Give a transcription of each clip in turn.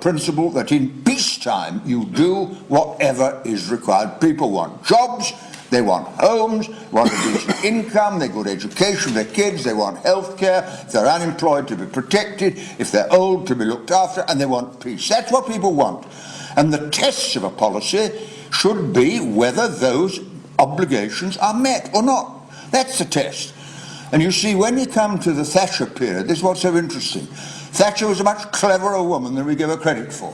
principle that in peacetime you do whatever is required. People want jobs, they want homes, want a decent income, they want education for their kids, they want health care, if they're unemployed to be protected, if they're old to be looked after, and they want peace. That's what people want. And the tests of a policy should be whether those obligations are met or not. That's the test. And you see, when you come to the Thatcher period, this is what's so interesting. Thatcher was a much cleverer woman than we give her credit for.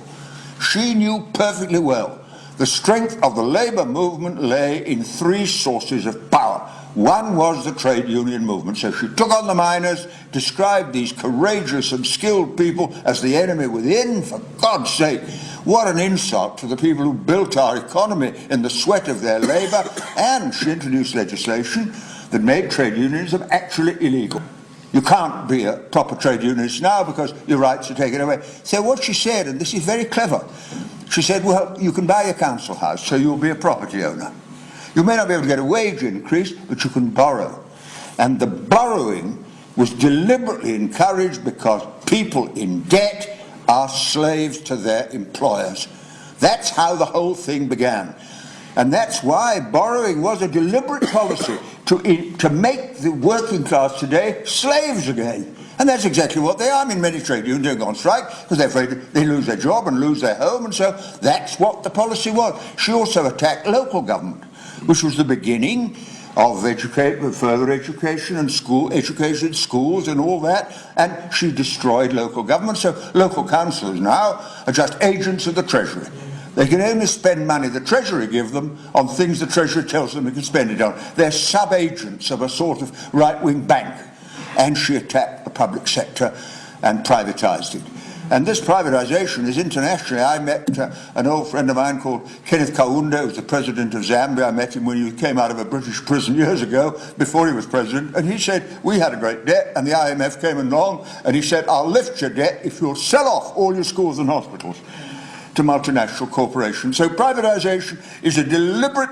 She knew perfectly well the strength of the labour movement lay in three sources of power. One was the trade union movement. So she took on the miners, described these courageous and skilled people as the enemy within. For God's sake, what an insult to the people who built our economy in the sweat of their labour. And she introduced legislation that made trade unionism actually illegal. You can't be a proper trade unionist now because your rights are taken away. So what she said, and this is very clever, she said, well, you can buy a council house, so you'll be a property owner. You may not be able to get a wage increase, but you can borrow. And the borrowing was deliberately encouraged because people in debt are slaves to their employers. That's how the whole thing began. And that's why borrowing was a deliberate policy to make the working class today slaves again. And that's exactly what they are. I mean, many trade unions have gone on strike because they're afraid they lose their job and lose their home, and so that's what the policy was. She also attacked local government, which was the beginning of further education and education in schools and all that, and she destroyed local government. So local councils now are just agents of the Treasury. They can only spend money the Treasury give them on things the Treasury tells them they can spend it on. They're sub-agents of a sort of right-wing bank. And she attacked the public sector and privatised it. And this privatisation is internationally. I met an old friend of mine called Kenneth Kaunda, who was the president of Zambia. I met him when he came out of a British prison years ago, before he was president, and he said, we had a great debt, and the IMF came along, and he said, I'll lift your debt if you'll sell off all your schools and hospitals to multinational corporations. So privatisation is a deliberate